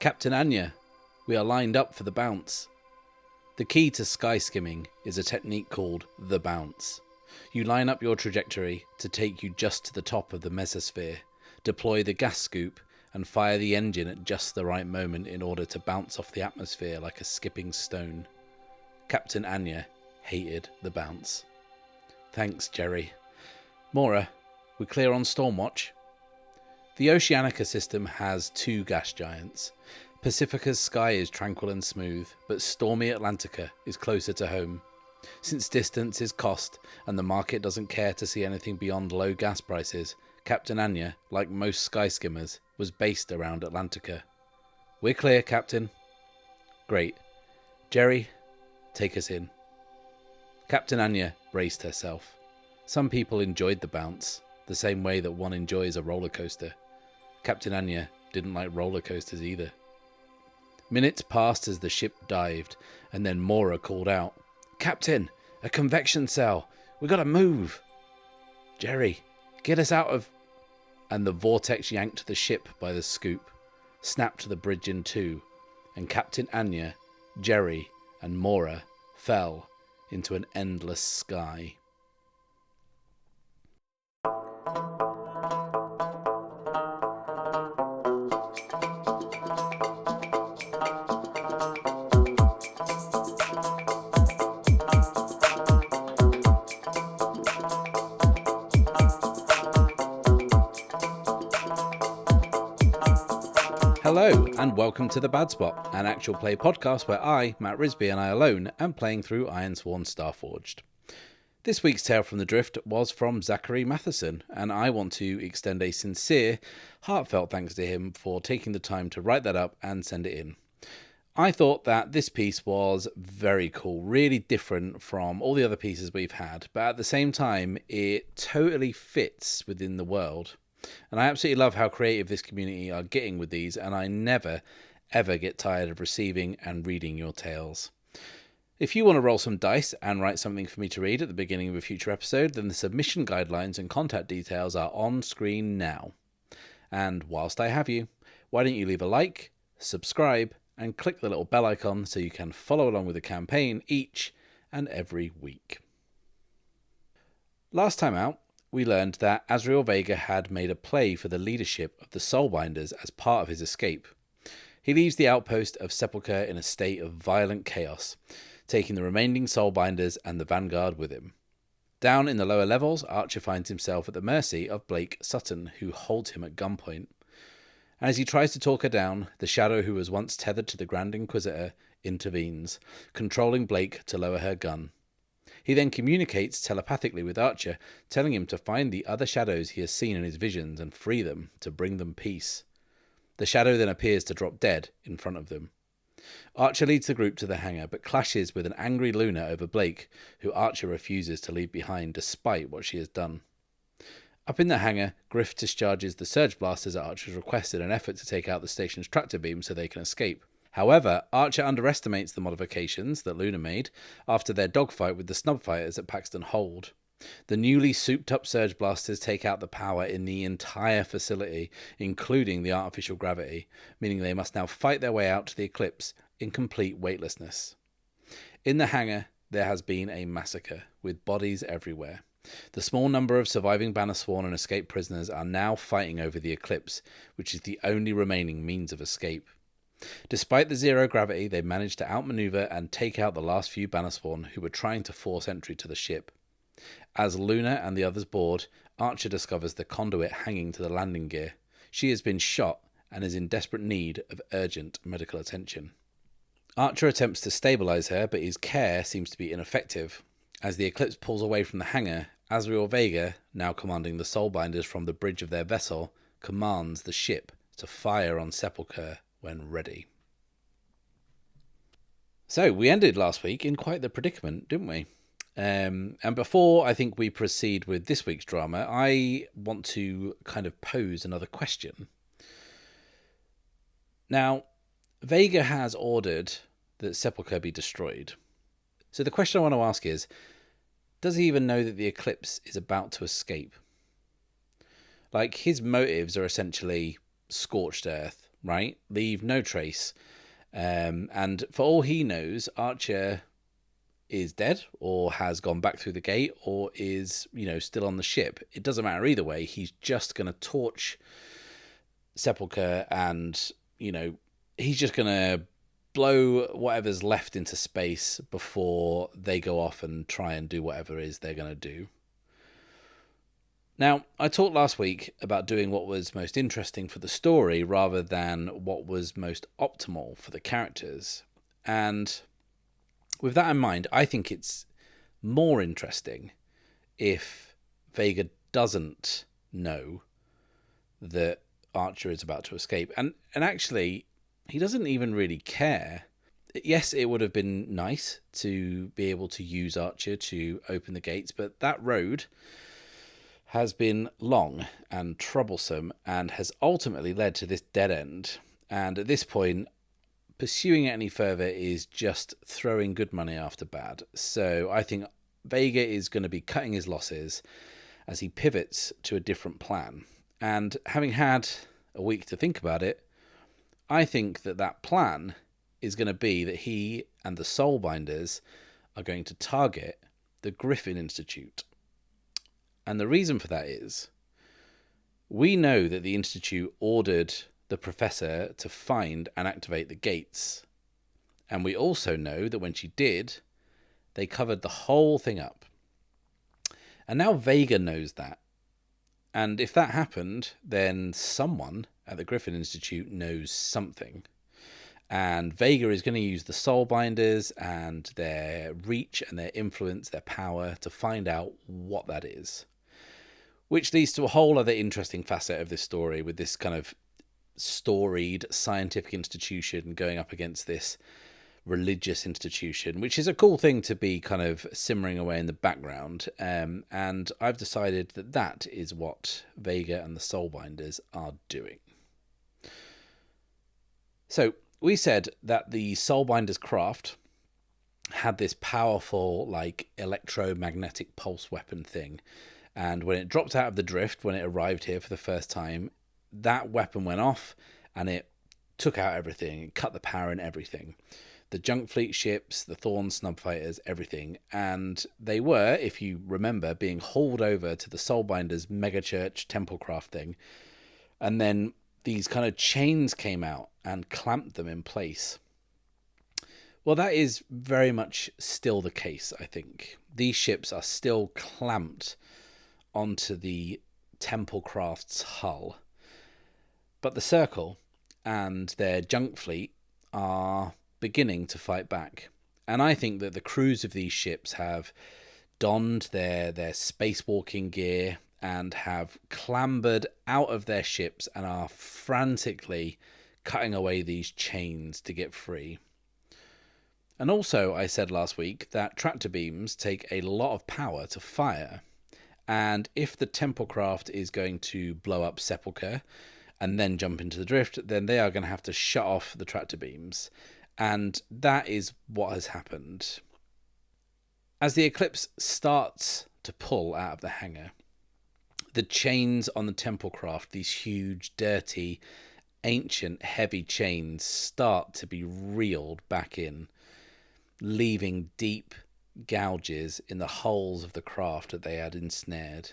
Captain Anya, we are lined up for the bounce. The key to sky skimming is a technique called the bounce. You line up your trajectory to take you just to the top of the mesosphere, deploy the gas scoop, and fire the engine at just the right moment in order to bounce off the atmosphere like a skipping stone. Captain Anya hated the bounce. Thanks, Jerry. Mora, we clear on Stormwatch? The Oceanica system has 2 gas giants. Pacifica's sky is tranquil and smooth, but stormy Atlantica is closer to home. Since distance is cost, and the market doesn't care to see anything beyond low gas prices, Captain Anya, like most sky skimmers, was based around Atlantica. We're clear, Captain. Great. Jerry, take us in. Captain Anya braced herself. Some people enjoyed the bounce, the same way that one enjoys a roller coaster. Captain Anya didn't like roller coasters either. Minutes passed as the ship dived, and then Mora called out, "Captain, a convection cell! We gotta move!" "Jerry, get us out of..." And the vortex yanked the ship by the scoop, snapped the bridge in two, and Captain Anya, Jerry, and Mora fell into an endless sky. Hello, and welcome to The Bad Spot, an actual play podcast where I, Matt Risby, and I alone am playing through Ironsworn Starforged. This week's Tale from the Drift was from Zachary Matheson, and I want to extend a sincere, heartfelt thanks to him for taking the time to write that up and send it in. I thought that this piece was very cool, really different from all the other pieces we've had, but at the same time, it totally fits within the world. And I absolutely love how creative this community are getting with these, and I never, ever get tired of receiving and reading your tales. If you want to roll some dice and write something for me to read at the beginning of a future episode, then the submission guidelines and contact details are on screen now. And whilst I have you, why don't you leave a like, subscribe, and click the little bell icon so you can follow along with the campaign each and every week. Last time out, we learned that Azrael Vega had made a play for the leadership of the Soulbinders as part of his escape. He leaves the outpost of Sepulchre in a state of violent chaos, taking the remaining Soulbinders and the Vanguard with him. Down in the lower levels, Archer finds himself at the mercy of Blake Sutton, who holds him at gunpoint. And as he tries to talk her down, the Shadow who was once tethered to the Grand Inquisitor intervenes, controlling Blake to lower her gun. He then communicates telepathically with Archer, telling him to find the other shadows he has seen in his visions and free them to bring them peace. The Shadow then appears to drop dead in front of them. Archer leads the group to the hangar, but clashes with an angry Luna over Blake, who Archer refuses to leave behind despite what she has done. Up in the hangar, Griff discharges the surge blasters at Archer's request in an effort to take out the station's tractor beam so they can escape. However, Archer underestimates the modifications that Luna made after their dogfight with the snub fighters at Paxton Hold. The newly souped-up surge blasters take out the power in the entire facility, including the artificial gravity, meaning they must now fight their way out to the Eclipse in complete weightlessness. In the hangar, there has been a massacre, with bodies everywhere. The small number of surviving Bannersworn and escaped prisoners are now fighting over the Eclipse, which is the only remaining means of escape. Despite the zero gravity, they managed to outmaneuver and take out the last few Bannersworn who were trying to force entry to the ship. As Luna and the others board, Archer discovers the conduit hanging to the landing gear. She has been shot and is in desperate need of urgent medical attention. Archer attempts to stabilize her, but his care seems to be ineffective. As the Eclipse pulls away from the hangar, Azrael Vega, now commanding the Soulbinders from the bridge of their vessel, commands the ship to fire on Sepulchre when ready. So we ended last week in quite the predicament, didn't we? And before I think we proceed with this week's drama, I want to kind of pose another question. Now, Vega has ordered that Sepulchre be destroyed. So the question I want to ask is, does he even know that the Eclipse is about to escape? Like, his motives are essentially scorched earth, right? Leave no trace. And for all he knows, Archer is dead or has gone back through the gate or is, still on the ship. It doesn't matter either way. He's just going to torch Sepulchre and, he's just going to blow whatever's left into space before they go off and try and do whatever it is they're going to do. Now, I talked last week about doing what was most interesting for the story rather than what was most optimal for the characters. And with that in mind, I think it's more interesting if Vega doesn't know that Archer is about to escape. And actually, he doesn't even really care. Yes, it would have been nice to be able to use Archer to open the gates, but that road has been long and troublesome and has ultimately led to this dead end. And at this point, pursuing it any further is just throwing good money after bad. So I think Vega is going to be cutting his losses as he pivots to a different plan. And having had a week to think about it, I think that plan is going to be that he and the Soulbinders are going to target the Griffin Institute. And the reason for that is, we know that the Institute ordered the Professor to find and activate the gates. And we also know that when she did, they covered the whole thing up. And now Vega knows that. And if that happened, then someone at the Griffin Institute knows something. And Vega is going to use the Soulbinders and their reach and their influence, their power, to find out what that is. Which leads to a whole other interesting facet of this story, with this kind of storied scientific institution going up against this religious institution, which is a cool thing to be kind of simmering away in the background. And I've decided that is what Vega and the Soulbinders are doing. So we said that the Soulbinders craft had this powerful, electromagnetic pulse weapon thing. And when it dropped out of the drift, when it arrived here for the first time, that weapon went off and it took out everything. It cut the power in everything. The junk fleet ships, the Thorn snub fighters, everything. And they were, if you remember, being hauled over to the Soulbinders megachurch templecraft thing. And then these kind of chains came out and clamped them in place. Well, that is very much still the case, I think. These ships are still clamped onto the Templecraft's hull. But the Circle and their junk fleet are beginning to fight back. And I think that the crews of these ships have donned their spacewalking gear and have clambered out of their ships and are frantically cutting away these chains to get free. And also, I said last week that tractor beams take a lot of power to fire. And if the Templecraft is going to blow up Sepulchre and then jump into the drift, then they are going to have to shut off the tractor beams. And that is what has happened. As the Eclipse starts to pull out of the hangar, the chains on the Templecraft, these huge, dirty, ancient, heavy chains, start to be reeled back in, leaving deep gouges in the hulls of the craft that they had ensnared.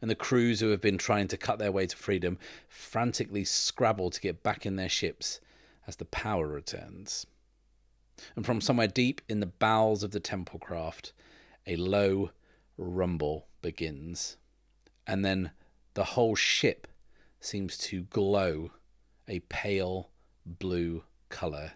And the crews who have been trying to cut their way to freedom frantically scrabble to get back in their ships as the power returns. And from somewhere deep in the bowels of the Templecraft, a low rumble begins. And then the whole ship seems to glow a pale blue colour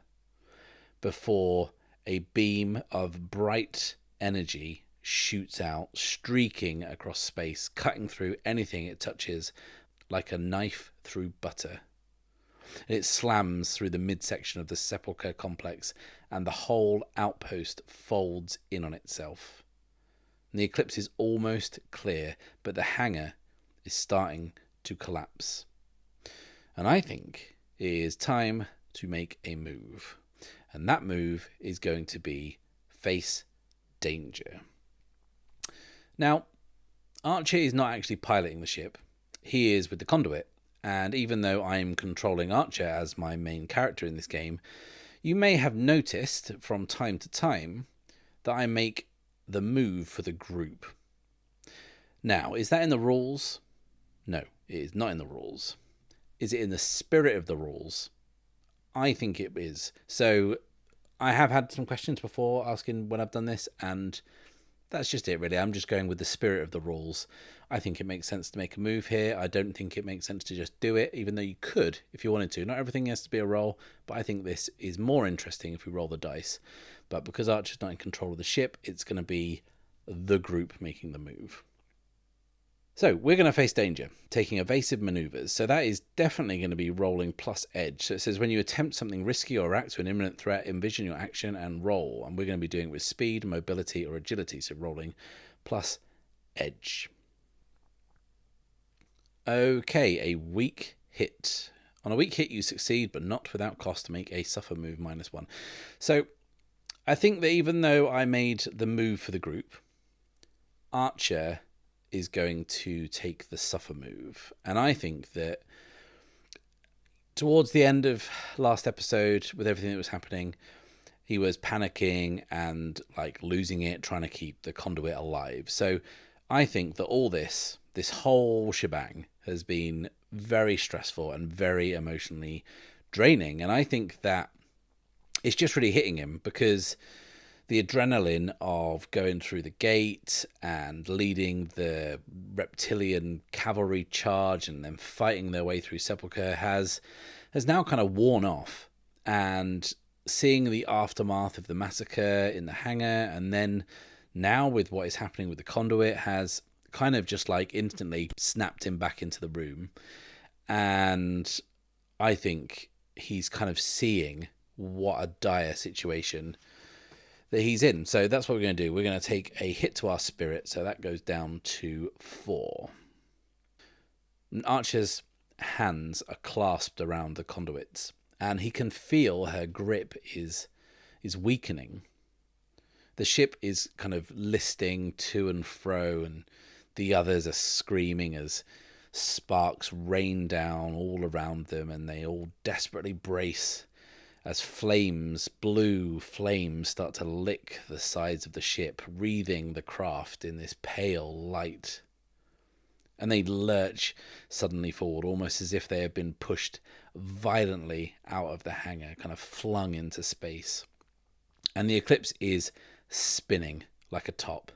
before a beam of bright energy shoots out, streaking across space, cutting through anything it touches like a knife through butter. It slams through the midsection of the Sepulchre complex, and the whole outpost folds in on itself. And the eclipse is almost clear, but the hangar is starting to collapse. And I think it is time to make a move. And that move is going to be face danger. Now, Archer is not actually piloting the ship. He is with the conduit. And even though I'm controlling Archer as my main character in this game, you may have noticed from time to time that I make the move for the group. Now, is that in the rules? No, it is not in the rules. Is it in the spirit of the rules? I think it is. So I have had some questions before asking when I've done this, and that's just it, really. I'm just going with the spirit of the rules. I think it makes sense to make a move here. I don't think it makes sense to just do it, even though you could if you wanted to. Not everything has to be a roll, but I think this is more interesting if we roll the dice. But because Archer's not in control of the ship, it's going to be the group making the move. So we're going to face danger, taking evasive maneuvers. So that is definitely going to be rolling plus edge. So it says when you attempt something risky or act to an imminent threat, envision your action and roll. And we're going to be doing it with speed, mobility, or agility. So rolling plus edge. Okay, a weak hit. On a weak hit, you succeed, but not without cost to make a suffer move -1. So I think that even though I made the move for the group, Archer is going to take the suffer move. And I think that towards the end of last episode, with everything that was happening, he was panicking and like losing it, trying to keep the conduit alive. So I think that all this whole shebang has been very stressful and very emotionally draining. And I think that it's just really hitting him because the adrenaline of going through the gate and leading the reptilian cavalry charge and then fighting their way through Sepulchre has now kind of worn off. And seeing the aftermath of the massacre in the hangar, and then now with what is happening with the conduit, has kind of just like instantly snapped him back into the room. And I think he's kind of seeing what a dire situation that he's in. So that's what we're going to do. We're going to take a hit to our spirit. So that goes down to 4. Archer's hands are clasped around the conduits, and he can feel her grip is weakening. The ship is kind of listing to and fro, and the others are screaming as sparks rain down all around them, and they all desperately brace as blue flames, start to lick the sides of the ship, wreathing the craft in this pale light. And they lurch suddenly forward, almost as if they have been pushed violently out of the hangar, kind of flung into space. And the Eclipse is spinning like a top.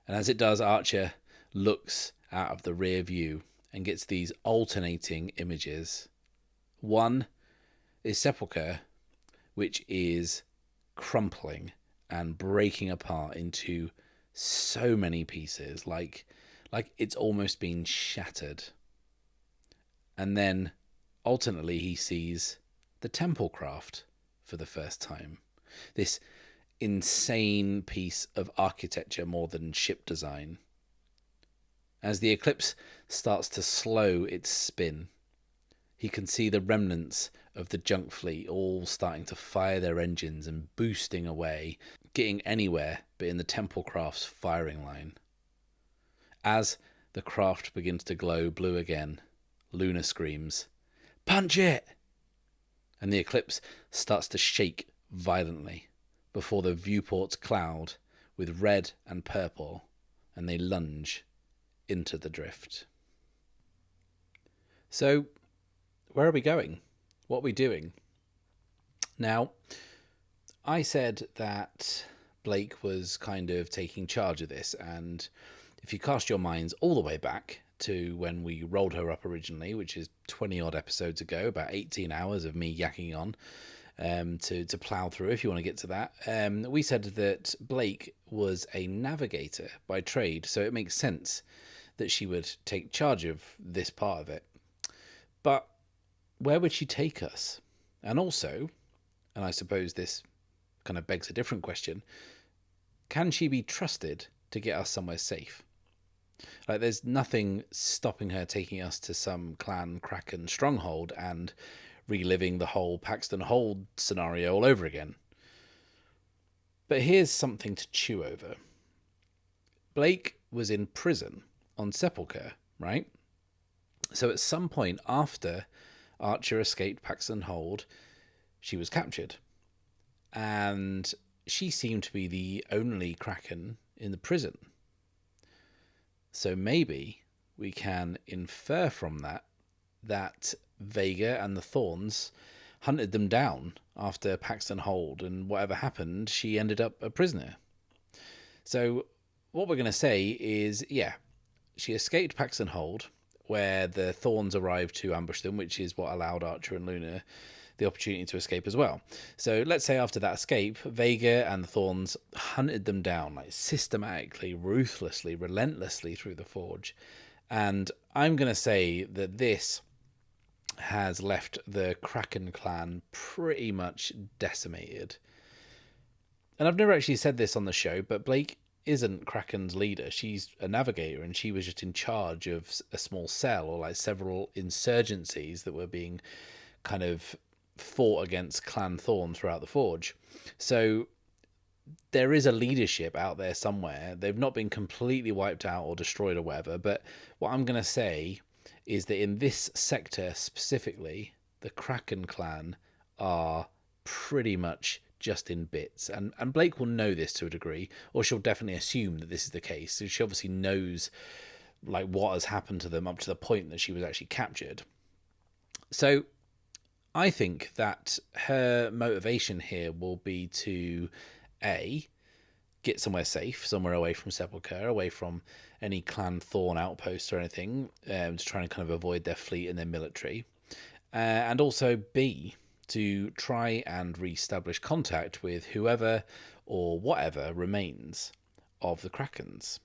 And as it does, Archer looks out of the rear view and gets these alternating images. One is Sepulchre, which is crumpling and breaking apart into so many pieces, like it's almost been shattered. And then alternately he sees the temple craft for the first time. This insane piece of architecture more than ship design. As the Eclipse starts to slow its spin, he can see the remnants of the junk fleet all starting to fire their engines and boosting away, getting anywhere but in the temple craft's firing line. As the craft begins to glow blue again, Luna screams, "Punch it!" And the Eclipse starts to shake violently before the viewports cloud with red and purple, and they lunge into the drift. So, where are we going? What are we doing? Now, I said that Blake was kind of taking charge of this, and if you cast your minds all the way back to when we rolled her up originally, which is 20 odd episodes ago, about 18 hours of me yakking on to plow through, if you want to get to that, we said that Blake was a navigator by trade, so it makes sense that she would take charge of this part of it. But where would she take us? And also, and I suppose this kind of begs a different question, can she be trusted to get us somewhere safe? Like, there's nothing stopping her taking us to some Clan Kraken stronghold and reliving the whole Paxton Hold scenario all over again. But here's something to chew over. Blake was in prison on Sepulchre, right? So at some point after Archer escaped Paxton Hold, she was captured. And she seemed to be the only Kraken in the prison. So maybe we can infer from that Vega and the Thorns hunted them down after Paxton Hold, and whatever happened, she ended up a prisoner. So what we're going to say is, yeah, she escaped Paxton Hold, where the Thorns arrived to ambush them, which is what allowed Archer and Luna the opportunity to escape as well. So let's say after that escape, Vega and the Thorns hunted them down, like systematically, ruthlessly, relentlessly through the Forge. And I'm going to say that this has left the Kraken clan pretty much decimated. And I've never actually said this on the show, but Blake isn't Kraken's leader. She's a navigator, and she was just in charge of a small cell, or like several insurgencies that were being kind of fought against Clan Thorn throughout the Forge. So there is a leadership out there somewhere. They've not been completely wiped out or destroyed or whatever, but what I'm going to say is that in this sector specifically, the Kraken clan are pretty much just in bits. And Blake will know this to a degree, or she'll definitely assume that this is the case. So she obviously knows like what has happened to them up to the point that she was actually captured. So I think that her motivation here will be to, A, get somewhere safe, somewhere away from Sepulchre, away from any Clan Thorn outposts or anything, to try and kind of avoid their fleet and their military. And also, B, to try and re-establish contact with whoever or whatever remains of the Krakens.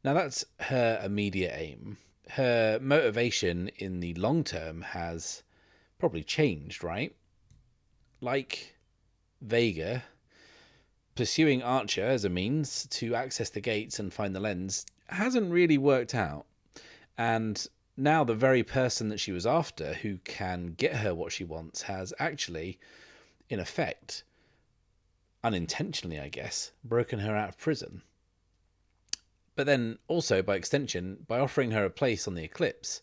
Now, that's her immediate aim. Her motivation in the long term has probably changed, right? Like Vega, pursuing Archer as a means to access the gates and find the lens hasn't really worked out. And now the very person that she was after, who can get her what she wants, has actually, in effect, unintentionally, I guess, broken her out of prison. But then also, by extension, by offering her a place on the Eclipse,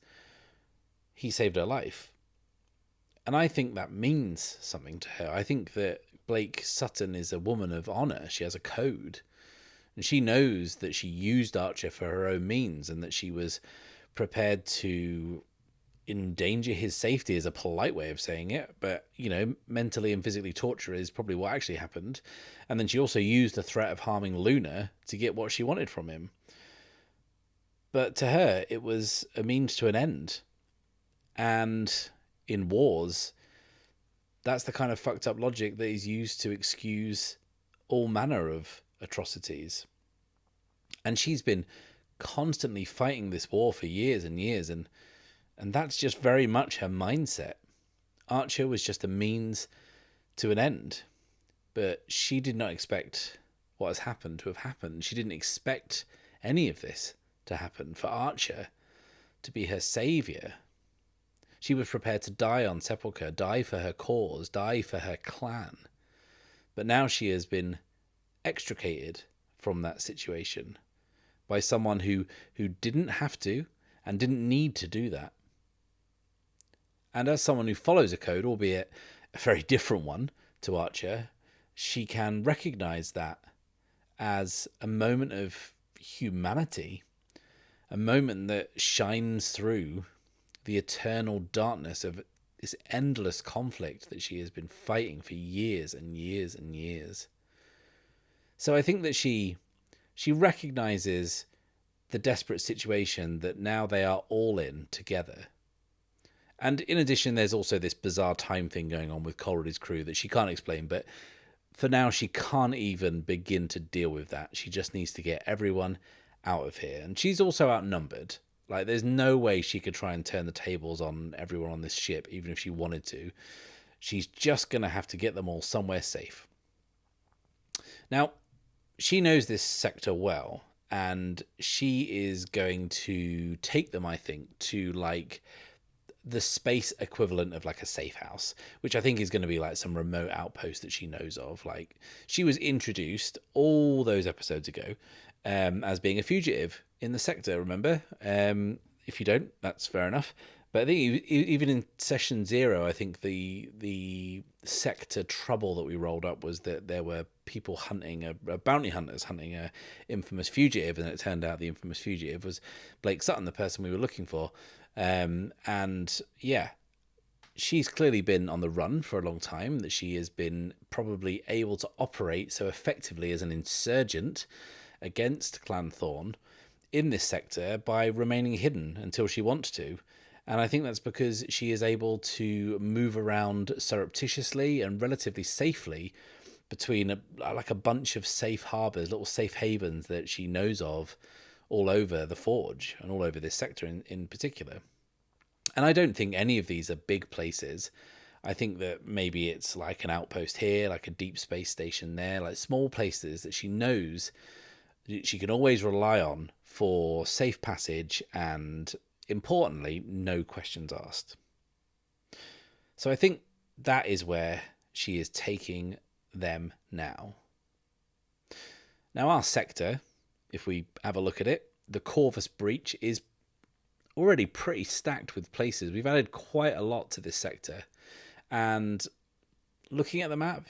he saved her life. And I think that means something to her. I think that Blake Sutton is a woman of honour. She has a code. And she knows that she used Archer for her own means, and that she was prepared to endanger his safety, is a polite way of saying it. But, you know, mentally and physically torture is probably what actually happened. And then she also used the threat of harming Luna to get what she wanted from him. But to her, it was a means to an end. And in wars, that's the kind of fucked up logic that is used to excuse all manner of atrocities. And she's been constantly fighting this war for years and years, and that's just very much her mindset. Archer was just a means to an end, but she did not expect what has happened to have happened. She didn't expect any of this to happen, for Archer to be her saviour. She was prepared to die on Sepulchre, die for her cause, die for her clan. But now she has been extricated from that situation by someone who didn't have to and didn't need to do that. And as someone who follows a code, albeit a very different one to Archer, she can recognise that as a moment of humanity, a moment that shines through the eternal darkness of this endless conflict that she has been fighting for years and years and years. So I think that she recognises the desperate situation that now they are all in together. And in addition, there's also this bizarre time thing going on with Coleridge's crew that she can't explain, but for now she can't even begin to deal with that. She just needs to get everyone out of here. And she's also outnumbered. Like, there's no way she could try and turn the tables on everyone on this ship, even if she wanted to. She's just going to have to get them all somewhere safe. Now, she knows this sector well, and she is going to take them, I think, to, like, the space equivalent of, like, a safe house, which I think is going to be, like, some remote outpost that she knows of. Like, she was introduced all those episodes ago as being a fugitive in the sector, remember? If you don't, that's fair enough. But I think even in session 0, I think the sector trouble that we rolled up was that there were people hunting, bounty hunters hunting a infamous fugitive, and it turned out the infamous fugitive was Blake Sutton, the person we were looking for. And yeah, she's clearly been on the run for a long time, that she has been probably able to operate so effectively as an insurgent against Clan Thorn in this sector by remaining hidden until she wants to. And I think that's because she is able to move around surreptitiously and relatively safely between a bunch of safe harbours, little safe havens that she knows of all over the Forge and all over this sector in particular. And I don't think any of these are big places. I think that maybe it's like an outpost here, like a deep space station there, like small places that she knows she can always rely on for safe passage and, importantly, no questions asked. So I think that is where she is taking them now. Now, our sector, if we have a look at it, the Corvus Breach is already pretty stacked with places. We've added quite a lot to this sector. And looking at the map,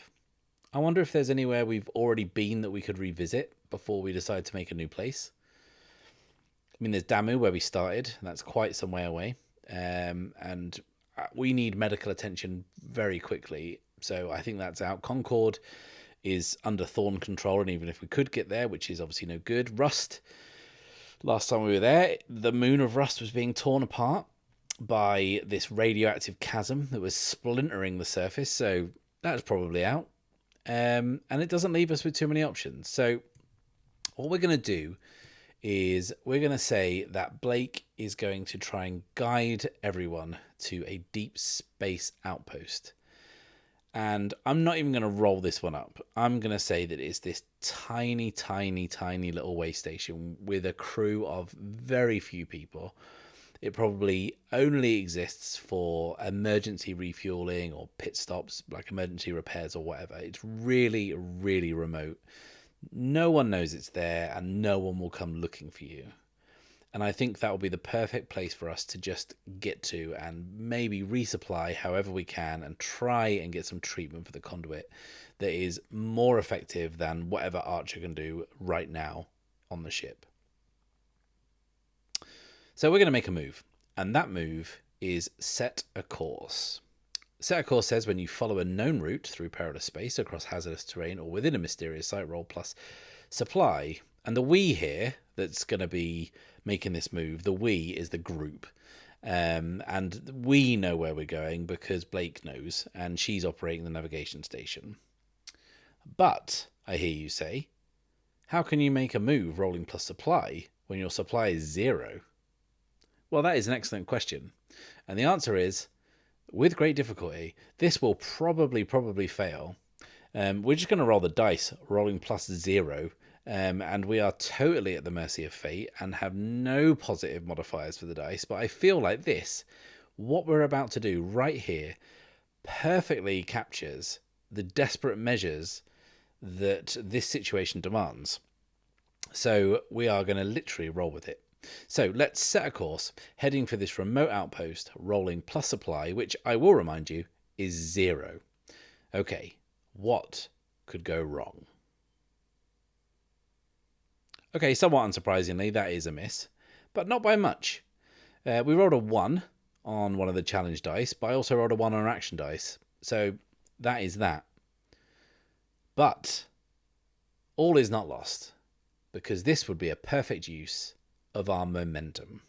I wonder if there's anywhere we've already been that we could revisit before we decide to make a new place. I mean, there's Damu where we started. That's quite some way away. And we need medical attention very quickly. So I think that's out. Concord is under Thorn control. And even if we could get there, which is obviously no good. Rust, last time we were there, the moon of Rust was being torn apart by this radioactive chasm that was splintering the surface. So that's probably out. And it doesn't leave us with too many options. So what we're going to do is we're going to say that Blake is going to try and guide everyone to a deep space outpost. And I'm not even going to roll this one up. I'm going to say that it's this tiny, tiny, tiny little way station with a crew of very few people. It probably only exists for emergency refueling or pit stops, like emergency repairs or whatever. It's really, really remote. No one knows it's there and no one will come looking for you. And I think that will be the perfect place for us to just get to and maybe resupply however we can and try and get some treatment for the conduit that is more effective than whatever Archer can do right now on the ship. So we're going to make a move, and that move is set a course. Set a course says when you follow a known route through perilous space, across hazardous terrain, or within a mysterious site, roll plus supply. And the we here that's going to be making this move, the we is the group. And we know where we're going because Blake knows, and she's operating the navigation station. But, I hear you say, how can you make a move rolling plus supply when your supply is 0? Well, that is an excellent question. And the answer is, with great difficulty, this will probably fail. We're just going to roll the dice, rolling plus 0. And we are totally at the mercy of fate and have no positive modifiers for the dice. But I feel like this, what we're about to do right here, perfectly captures the desperate measures that this situation demands. So we are going to literally roll with it. So let's set a course, heading for this remote outpost, rolling plus supply, which I will remind you is 0. Okay, what could go wrong? Okay, somewhat unsurprisingly, that is a miss, but not by much. We rolled a 1 on one of the challenge dice, but I also rolled a 1 on an action dice, so that is that. But all is not lost, because this would be a perfect use of our momentum.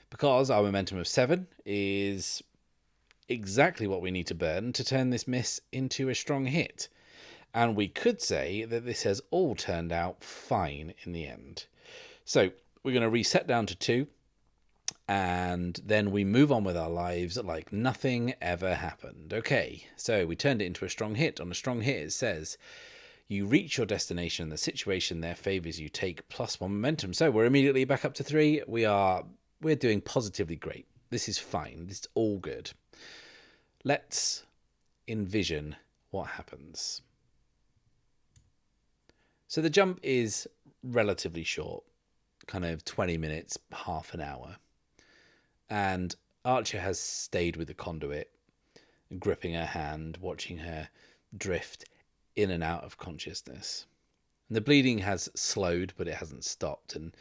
Because our momentum of 7 is exactly what we need to burn to turn this miss into a strong hit. And we could say that this has all turned out fine in the end. So we're going to reset down to 2, and then we move on with our lives like nothing ever happened. Okay, so we turned it into a strong hit. On a strong hit, it says you reach your destination and the situation there favors you, take +1 momentum. So we're immediately back up to 3. We're doing positively great. This is fine. This is all good. Let's envision what happens. So the jump is relatively short, kind of 20 minutes, half an hour. And Archer has stayed with the conduit, gripping her hand, watching her drift in and out of consciousness. And the bleeding has slowed, but it hasn't stopped, and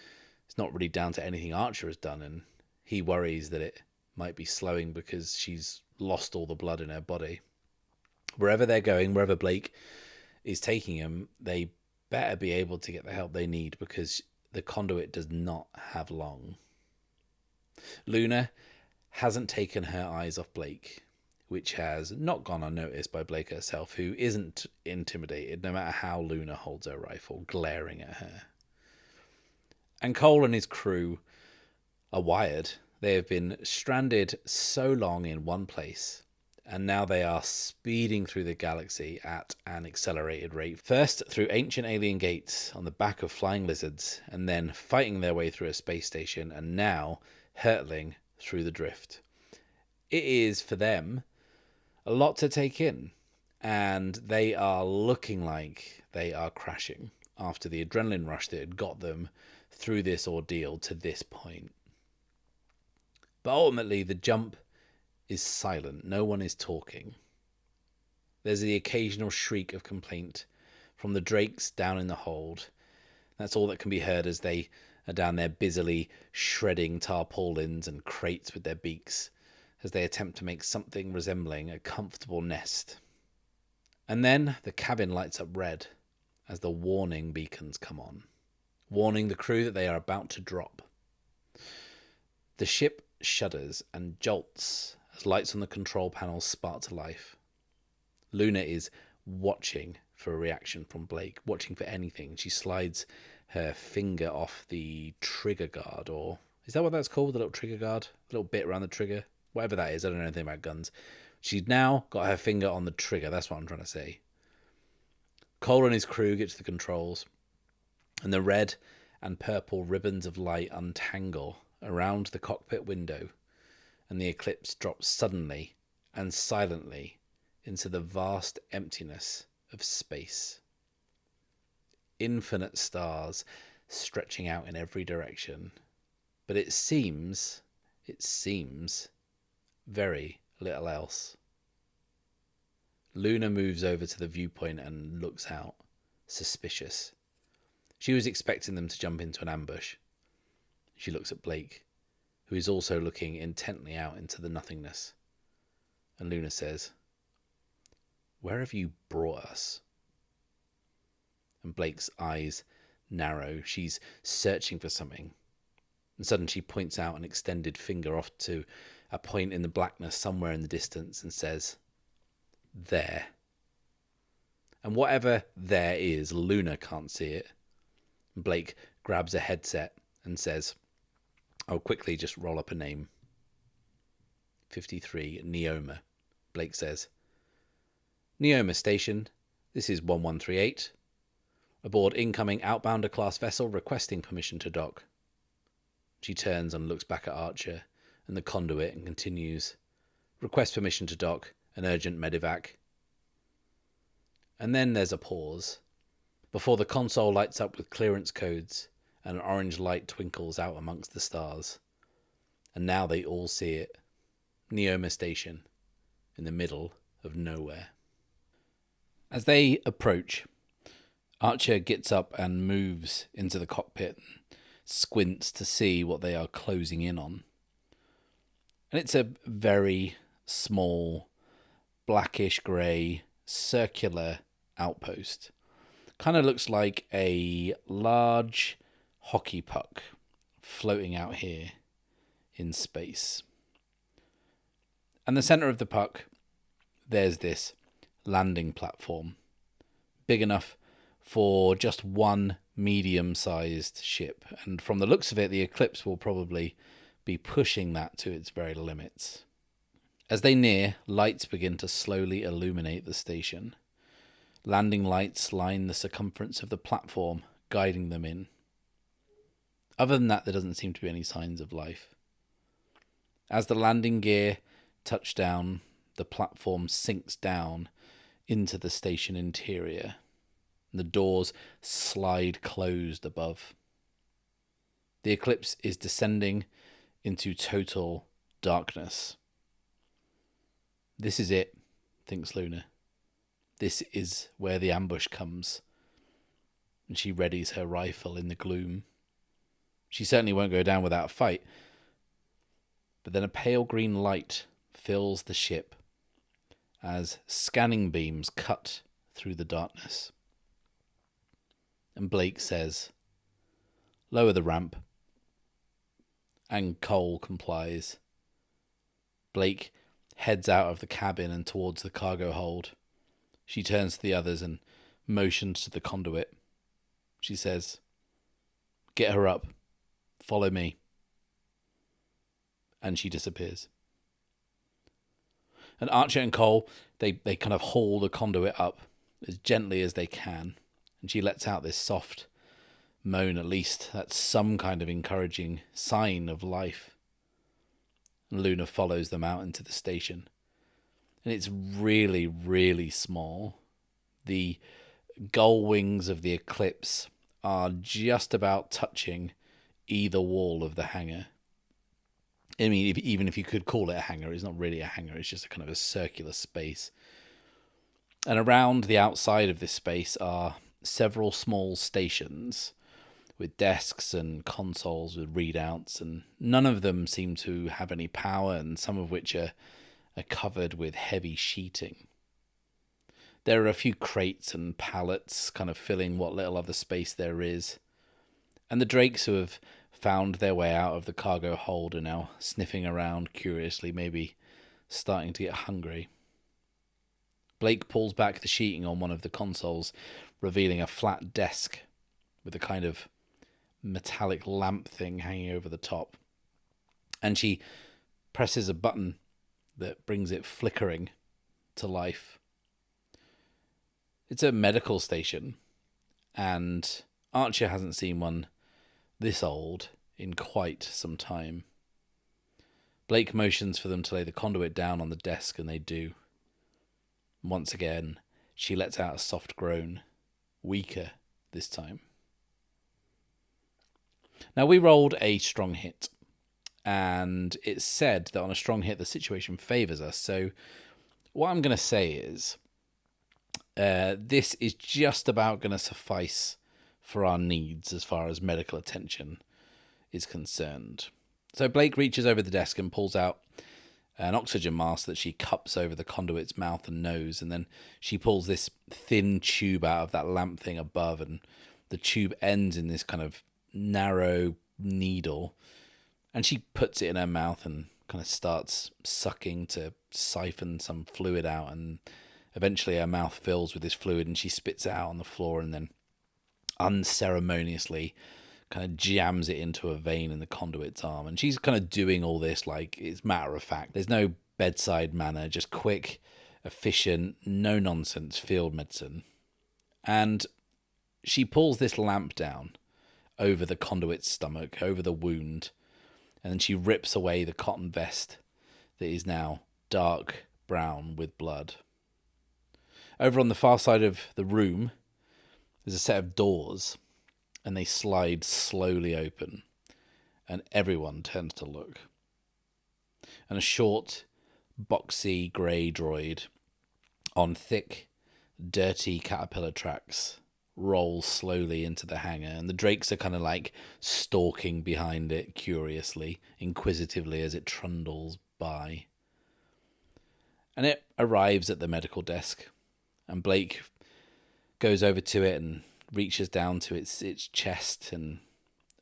it's not really down to anything Archer has done, and he worries that it might be slowing because she's lost all the blood in her body. Wherever they're going, wherever Blake is taking them, they better be able to get the help they need, because the conduit does not have long. Luna hasn't taken her eyes off Blake, which has not gone unnoticed by Blake herself, who isn't intimidated no matter how Luna holds her rifle, glaring at her. And Cole and his crew are wired. They have been stranded so long in one place, and now they are speeding through the galaxy at an accelerated rate. First through ancient alien gates on the back of flying lizards, and then fighting their way through a space station, and now hurtling through the drift. It is, for them, a lot to take in, and they are looking like they are crashing after the adrenaline rush that had got them through this ordeal to this point. But ultimately, the jump is silent. No one is talking. There's the occasional shriek of complaint from the drakes down in the hold. That's all that can be heard as they are down there busily shredding tarpaulins and crates with their beaks as they attempt to make something resembling a comfortable nest. And then the cabin lights up red as the warning beacons come on, warning the crew that they are about to drop. The ship shudders and jolts as lights on the control panels spark to life. Luna is watching for a reaction from Blake, watching for anything. She slides her finger off the trigger guard, or is that what that's called? The little trigger guard? The little bit around the trigger? Whatever that is, I don't know anything about guns. She's now got her finger on the trigger, that's what I'm trying to say. Cole and his crew get to the controls, and the red and purple ribbons of light untangle around the cockpit window, and the Eclipse drops suddenly and silently into the vast emptiness of space. Infinite stars stretching out in every direction, but it seems very little else. Luna moves over to the viewpoint and looks out, suspicious. She was expecting them to jump into an ambush. She looks at Blake, who is also looking intently out into the nothingness. And Luna says, "Where have you brought us?" And Blake's eyes narrow. She's searching for something. And suddenly she points out an extended finger off to a point in the blackness somewhere in the distance and says, "There." And whatever there is, Luna can't see it. Blake grabs a headset and says, "I'll quickly just roll up a name." 53, Neoma. Blake says, "Neoma Station, this is 1138. Aboard incoming outbounder class vessel requesting permission to dock." She turns and looks back at Archer and the conduit and continues, "Request permission to dock, an urgent medevac." And then there's a pause before the console lights up with clearance codes and an orange light twinkles out amongst the stars. And now they all see it. Neoma Station, in the middle of nowhere. As they approach, Archer gets up and moves into the cockpit, squints to see what they are closing in on. And it's a very small, blackish grey, circular outpost. Kind of looks like a large hockey puck floating out here in space. And the center of the puck, there's this landing platform, big enough for just one medium-sized ship. And from the looks of it, the Eclipse will probably be pushing that to its very limits. As they near, lights begin to slowly illuminate the station. Landing lights line the circumference of the platform, guiding them in. Other than that, there doesn't seem to be any signs of life. As the landing gear touch down, the platform sinks down into the station interior. The doors slide closed above. The Eclipse is descending into total darkness. This is it, thinks Luna. This is where the ambush comes. And she readies her rifle in the gloom. She certainly won't go down without a fight. But then a pale green light fills the ship as scanning beams cut through the darkness. And Blake says, "Lower the ramp." And Cole complies. Blake heads out of the cabin and towards the cargo hold. She turns to the others and motions to the conduit. She says, "Get her up. Follow me." And she disappears. And Archer and Cole, they kind of haul the conduit up as gently as they can. And she lets out this soft moan, at least. That's some kind of encouraging sign of life. And Luna follows them out into the station. And it's really, really small. The gull wings of the Eclipse are just about touching either wall of the hangar. I mean, even if you could call it a hangar, it's not really a hangar. It's just a kind of a circular space. And around the outside of this space are several small stations with desks and consoles with readouts, and none of them seem to have any power, and some of which are covered with heavy sheeting. There are a few crates and pallets kind of filling what little other space there is. And the Drakes who have found their way out of the cargo hold are now sniffing around curiously, maybe starting to get hungry. Blake pulls back the sheeting on one of the consoles, revealing a flat desk with a kind of metallic lamp thing hanging over the top. And she presses a button that brings it flickering to life. It's a medical station, and Archer hasn't seen one this old in quite some time. Blake motions for them to lay the conduit down on the desk, and they do. Once again, she lets out a soft groan, weaker this time. Now, we rolled a strong hit, and it's said that on a strong hit, the situation favours us. So what I'm going to say is this is just about going to suffice for our needs as far as medical attention is concerned. So Blake reaches over the desk and pulls out an oxygen mask that she cups over the conduit's mouth and nose, and then she pulls this thin tube out of that lamp thing above, and the tube ends in this kind of narrow needle, and she puts it in her mouth and kind of starts sucking to siphon some fluid out, and eventually her mouth fills with this fluid and she spits it out on the floor and then unceremoniously kind of jams it into a vein in the conduit's arm. And she's kind of doing all this like it's matter of fact. There's no bedside manner, just quick, efficient, no nonsense field medicine. And she pulls this lamp down over the conduit's stomach, over the wound, and then she rips away the cotton vest that is now dark brown with blood. Over on the far side of the room, there's a set of doors, and they slide slowly open, and everyone turns to look. And a short, boxy grey droid on thick, dirty caterpillar tracks rolls slowly into the hangar, and the Drakes are kind of like stalking behind it curiously, inquisitively as it trundles by. And it arrives at the medical desk, and Blake goes over to it and reaches down to its chest and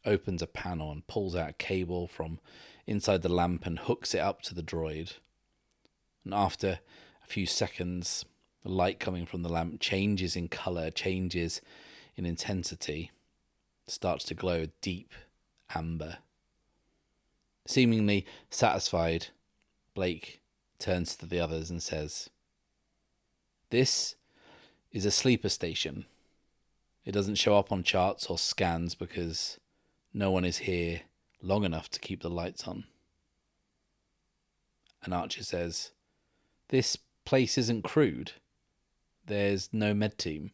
opens a panel and pulls out a cable from inside the lamp and hooks it up to the droid. And after a few seconds, the light coming from the lamp changes in colour, changes in intensity, starts to glow a deep amber. Seemingly satisfied, Blake turns to the others and says, "This is a sleeper station. It doesn't show up on charts or scans because no one is here long enough to keep the lights on." And Archer says, "This place isn't crewed. There's no med team."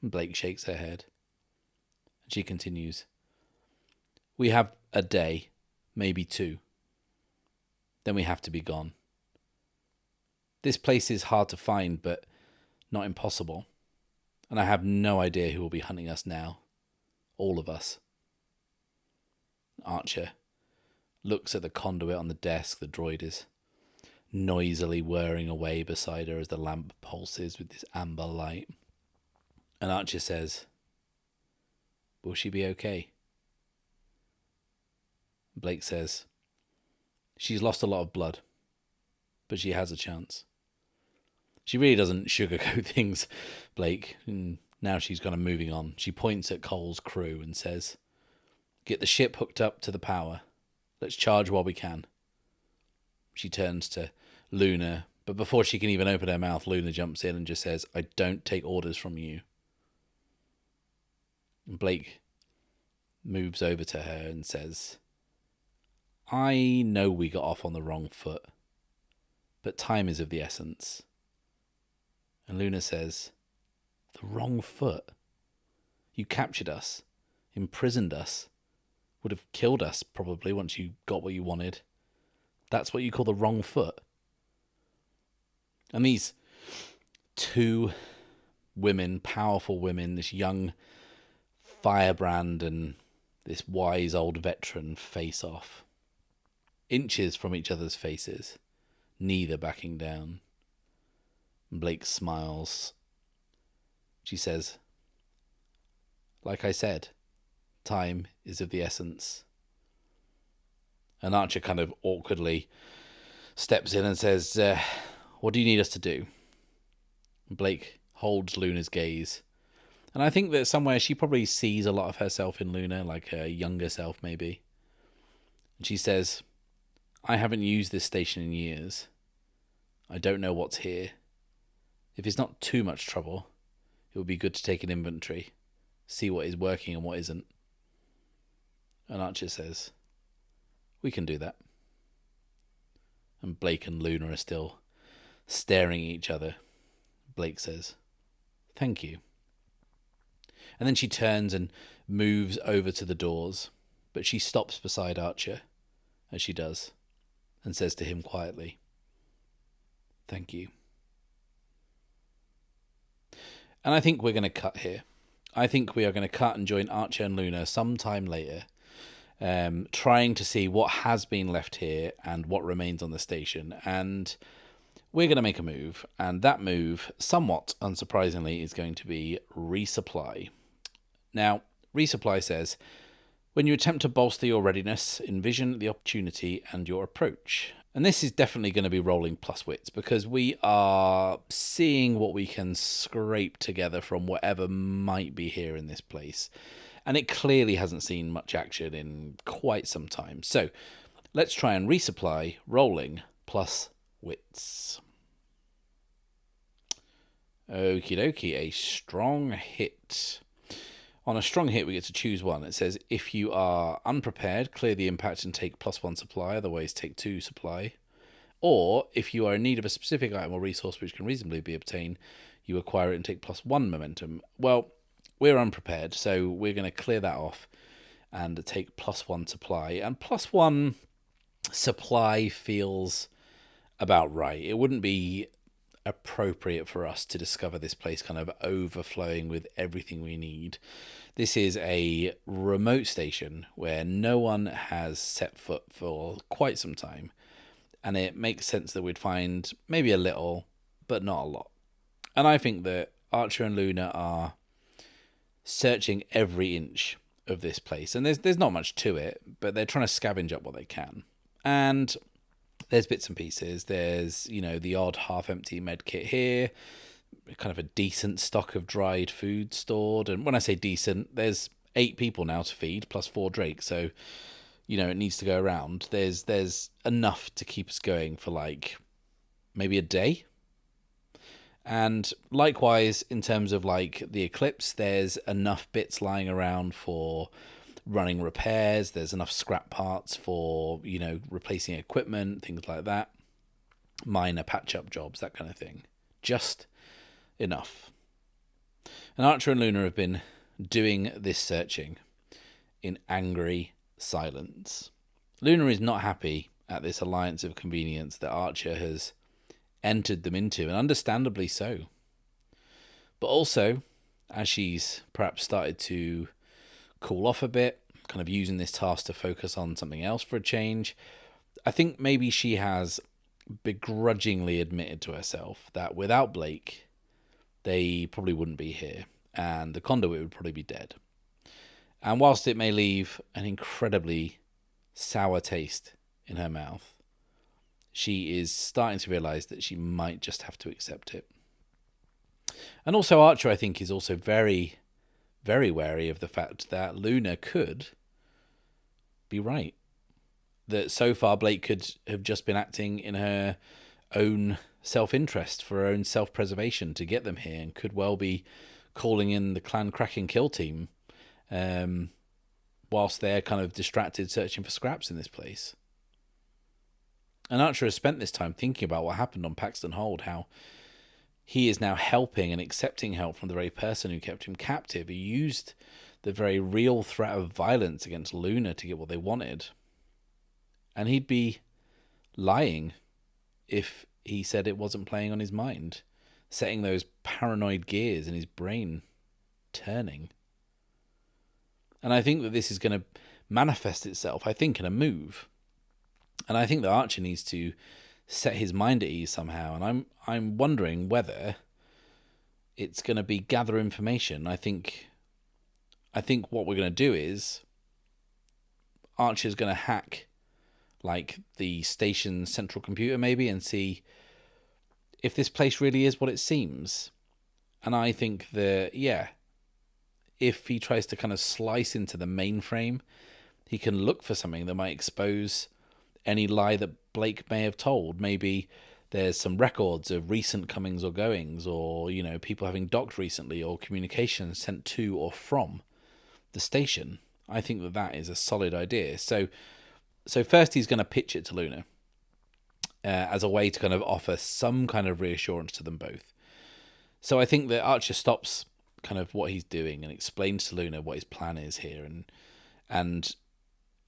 And Blake shakes her head. And she continues, "We have a day, maybe two. then we have to be gone. This place is hard to find, but not impossible. And I have no idea who will be hunting us now. All of us. Archer looks at the conduit on the desk. The droid is noisily whirring away beside her as the lamp pulses with this amber light. And Archer says, "Will she be okay?" Blake says, "She's lost a lot of blood, but she has a chance." She really doesn't sugarcoat things, Blake. And now she's kind of moving on. She points at Cole's crew and says, "Get the ship hooked up to the power. Let's charge while we can." She turns to Luna, but before she can even open her mouth, Luna jumps in and just says, "I don't take orders from you." And Blake moves over to her and says, "I know we got off on the wrong foot, but time is of the essence." And Luna says, "The wrong foot? You captured us, imprisoned us, would have killed us probably once you got what you wanted. That's what you call the wrong foot?" And these two women, powerful women, this young firebrand and this wise old veteran, face off, inches from each other's faces, neither backing down. Blake smiles. She says, "Like I said, time is of the essence." And Archer kind of awkwardly steps in and says, "What do you need us to do?" Blake holds Luna's gaze. And I think that somewhere she probably sees a lot of herself in Luna, like her younger self maybe. And she says, "I haven't used this station in years. I don't know what's here. If it's not too much trouble, it would be good to take an inventory, see what is working and what isn't." And Archer says, "We can do that." And Blake and Luna are still staring at each other. Blake says, "Thank you." And then she turns and moves over to the doors, but she stops beside Archer as she does and says to him quietly, "Thank you." And I think we're going to cut here. I think we are going to cut and join Archer and Luna sometime later, trying to see what has been left here and what remains on the station. And we're going to make a move. And that move, somewhat unsurprisingly, is going to be Resupply. Now, Resupply says, when you attempt to bolster your readiness, envision the opportunity and your approach. And this is definitely going to be rolling plus wits, because we are seeing what we can scrape together from whatever might be here in this place. And it clearly hasn't seen much action in quite some time. So let's try and resupply rolling plus wits. Okie dokie, a strong hit. On a strong hit, we get to choose one. It says, if you are unprepared, clear the impact and take +1 supply, otherwise take 2 supply. Or, if you are in need of a specific item or resource which can reasonably be obtained, you acquire it and take +1 momentum. Well, we're unprepared, so we're going to clear that off and take +1 supply. And +1 supply feels about right. It wouldn't be appropriate for us to discover this place kind of overflowing with everything we need. This is a remote station where no one has set foot for quite some time, and it makes sense that we'd find maybe a little, but not a lot. And I think that Archer and Luna are searching every inch of this place, and there's not much to it, but they're trying to scavenge up what they can. And there's bits and pieces. There's, the odd half-empty med kit here, kind of a decent stock of dried food stored. And when I say decent, there's 8 people now to feed, plus 4 drakes. So, it needs to go around. There's enough to keep us going for, maybe a day. And likewise, in terms of, the Eclipse, there's enough bits lying around for running repairs. There's enough scrap parts for, replacing equipment, things like that. Minor patch-up jobs, that kind of thing. Just enough. And Archer and Luna have been doing this searching in angry silence. Luna is not happy at this alliance of convenience that Archer has entered them into, and understandably so. But also, as she's perhaps started to cool off a bit, kind of using this task to focus on something else for a change, I think maybe she has begrudgingly admitted to herself that without Blake, they probably wouldn't be here, and the conduit would probably be dead. And whilst it may leave an incredibly sour taste in her mouth, she is starting to realise that she might just have to accept it. And also Archer, I think, is also very, very wary of the fact that Luna could be right. That so far Blake could have just been acting in her own self-interest, for her own self-preservation to get them here, and could well be calling in the clan cracking kill team whilst they're kind of distracted searching for scraps in this place. And Archer has spent this time thinking about what happened on Paxton Hold, how he is now helping and accepting help from the very person who kept him captive, who used the very real threat of violence against Luna to get what they wanted. And he'd be lying if he said it wasn't playing on his mind, setting those paranoid gears in his brain turning. And I think that this is going to manifest itself, I think, in a move. And I think that Archer needs to set his mind at ease somehow. And I'm wondering whether it's going to be gather information. I think what we're going to do is Archer's going to hack like the station's central computer maybe and see if this place really is what it seems. And I think that, yeah, if he tries to kind of slice into the mainframe, he can look for something that might expose any lie that Blake may have told. Maybe there's some records of recent comings or goings, or, you know, people having docked recently, or communications sent to or from the station. I think that that is a solid idea. So first he's going to pitch it to Luna as a way to kind of offer some kind of reassurance to them both. So I think that Archer stops kind of what he's doing and explains to Luna what his plan is here, and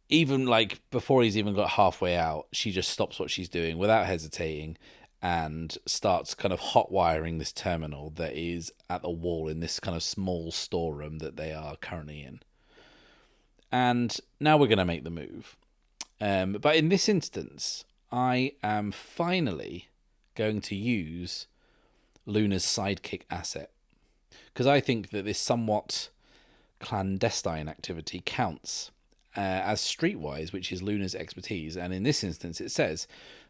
even like before he's even got halfway out, she just stops what she's doing without hesitating and starts kind of hot wiring this terminal that is at the wall in this kind of small storeroom that they are currently in. And now we're going to make the move. But in this instance, I am finally going to use Luna's sidekick asset, because I think that this somewhat clandestine activity counts as streetwise, which is Luna's expertise. And in this instance, it says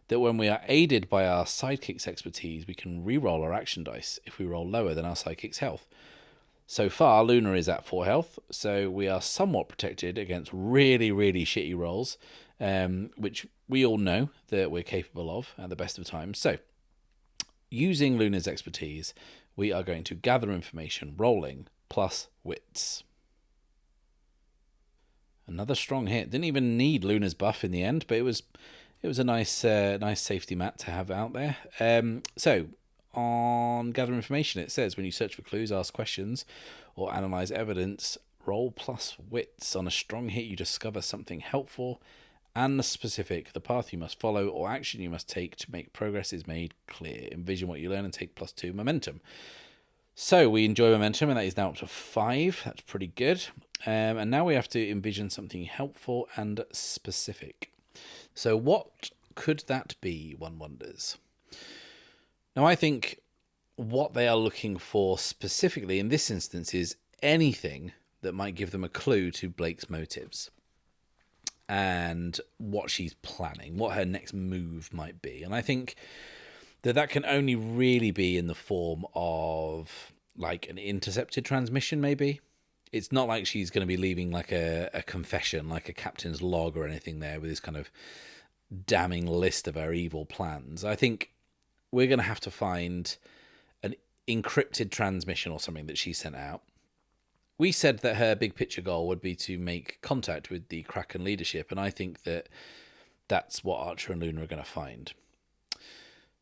that when we are aided by our sidekick's expertise, we can re-roll our action dice if we roll lower than our sidekick's health. So far, Luna is at 4 health, so we are somewhat protected against really, really shitty rolls, which we all know that we're capable of at the best of times. So, using Luna's expertise, we are going to gather information, rolling, plus wits. Another strong hit. Didn't even need Luna's buff in the end, but it was a nice safety mat to have out there. So, on gather information, it says when you search for clues, ask questions, or analyze evidence, roll plus wits. On a strong hit, you discover something helpful and specific. The path you must follow or action you must take to make progress is made clear. Envision what you learn and take +2 momentum. So we enjoy momentum, and that is now up to 5. That's pretty good. And now we have to envision something helpful and specific. So what could that be, one wonders? Now, I think what they are looking for specifically in this instance is anything that might give them a clue to Blake's motives and what she's planning, what her next move might be. And I think that can only really be in the form of like an intercepted transmission, maybe. It's not like she's going to be leaving like a confession, like a captain's log or anything there with this kind of damning list of her evil plans. I think we're going to have to find an encrypted transmission or something that she sent out. We said that her big picture goal would be to make contact with the Kraken leadership, and I think that that's what Archer and Luna are going to find.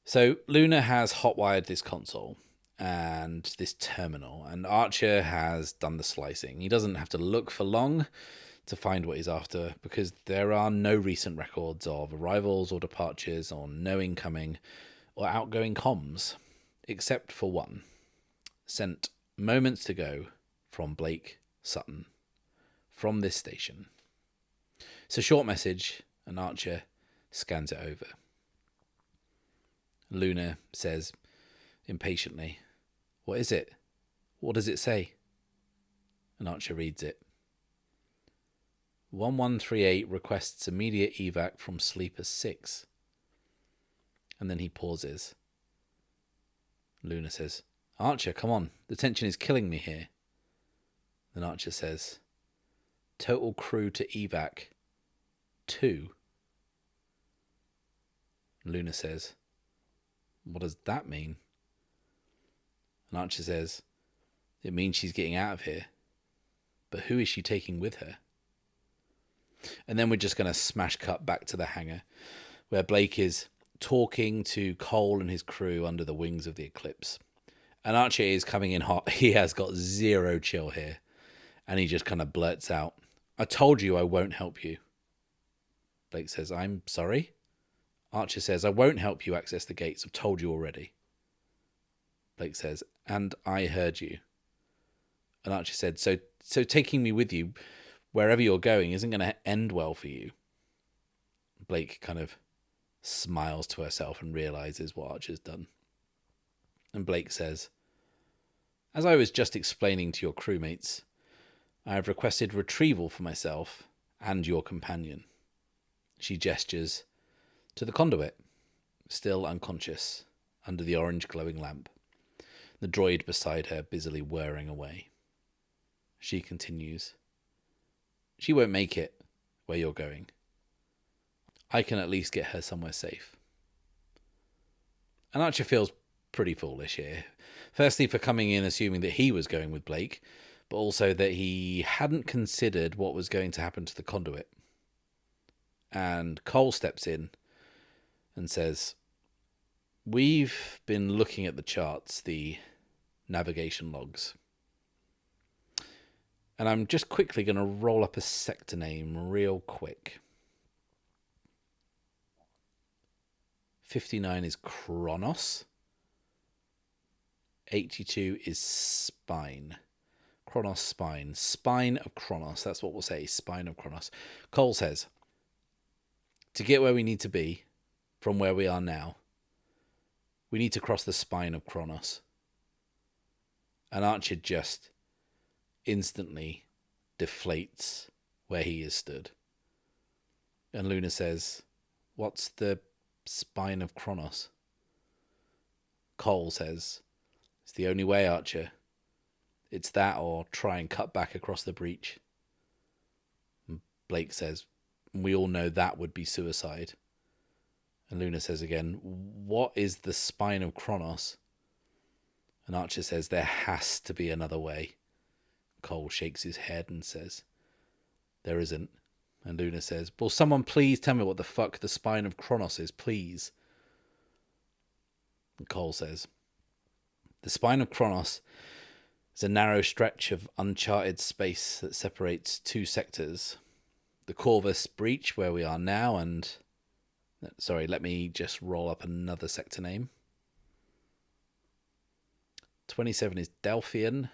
So Luna has hotwired this console and this terminal, and Archer has done the slicing. He doesn't have to look for long to find what he's after, because there are no recent records of arrivals or departures, or no incoming or outgoing comms, except for one, sent moments ago from Blake Sutton, from this station. It's a short message, and Archer scans it over. Luna says impatiently, "What is it? What does it say?" And Archer reads it. 1138 requests immediate evac from Sleeper 6. And then he pauses. Luna says, "Archer, come on. The tension is killing me here." Then Archer says, "Total crew to evac 2. Luna says, "What does that mean?" And Archer says, "It means she's getting out of here. But who is she taking with her?" And then we're just going to smash cut back to the hangar, where Blake is talking to Cole and his crew under the wings of the Eclipse. And Archer is coming in hot. He has got zero chill here. And he just kind of blurts out, "I told you I won't help you." Blake says, "I'm sorry?" Archer says, "I won't help you access the gates. I've told you already." Blake says, "And I heard you." And Archer said, so taking me with you wherever you're going isn't going to end well for you." Blake kind of smiles to herself and realizes what Archer's done. And Blake says, "As I was just explaining to your crewmates, I have requested retrieval for myself and your companion." She gestures to the conduit, still unconscious, under the orange glowing lamp, the droid beside her busily whirring away. She continues, "She won't make it where you're going. I can at least get her somewhere safe." And Archer feels pretty foolish here. Firstly, for coming in assuming that he was going with Blake, but also that he hadn't considered what was going to happen to the conduit. And Cole steps in and says, "We've been looking at the charts, the navigation logs. And I'm just quickly going to roll up a sector name real quick. 59 is Kronos. 82 is Spine. Kronos, Spine. Spine of Kronos. That's what we'll say. Spine of Kronos." Cole says, "To get where we need to be, from where we are now, we need to cross the spine of Kronos." And Archer just instantly deflates where he is stood. And Luna says, "What's the spine of Kronos?" Cole says, "It's the only way, Archer. It's that or try and cut back across the breach." And Blake says, "We all know that would be suicide." And Luna says again, "What is the spine of Kronos?" And Archer says, "There has to be another way." Cole shakes his head and says, "There isn't." And Luna says, "Will someone please tell me what the fuck the spine of Kronos is, please?" And Cole says, "The spine of Kronos is a narrow stretch of uncharted space that separates two sectors. The Corvus breach, where we are now, and..." Sorry, let me just roll up another sector name. 27 is Delphian.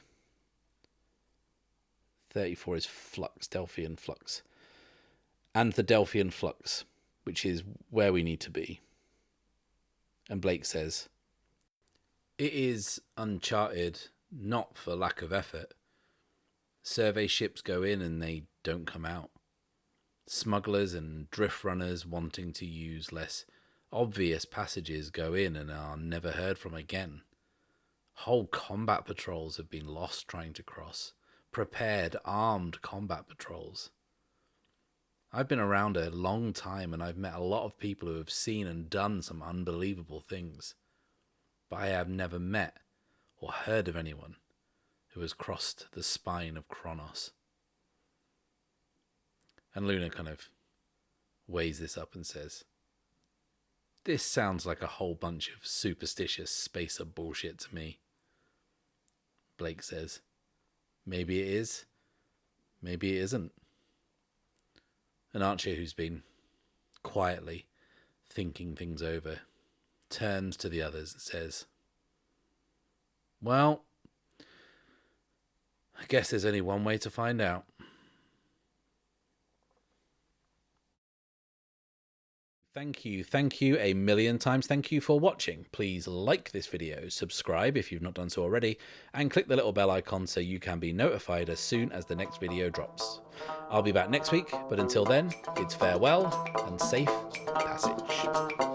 34 is Flux, Delphian Flux. And the Delphian Flux, which is where we need to be. And Blake says, "It is uncharted, not for lack of effort. Survey ships go in and they don't come out. Smugglers and drift runners wanting to use less obvious passages go in and are never heard from again. Whole combat patrols have been lost trying to cross. Prepared, armed combat patrols. I've been around a long time and I've met a lot of people who have seen and done some unbelievable things. But I have never met or heard of anyone who has crossed the spine of Kronos." And Luna kind of weighs this up and says, "This sounds like a whole bunch of superstitious spacer bullshit to me." Blake says, "Maybe it is, maybe it isn't." And Archer, who's been quietly thinking things over, turns to the others and says, "Well, I guess there's only one way to find out." Thank you a million times. Thank you for watching. Please like this video, subscribe if you've not done so already, and click the little bell icon so you can be notified as soon as the next video drops. I'll be back next week, but until then, it's farewell and safe passage.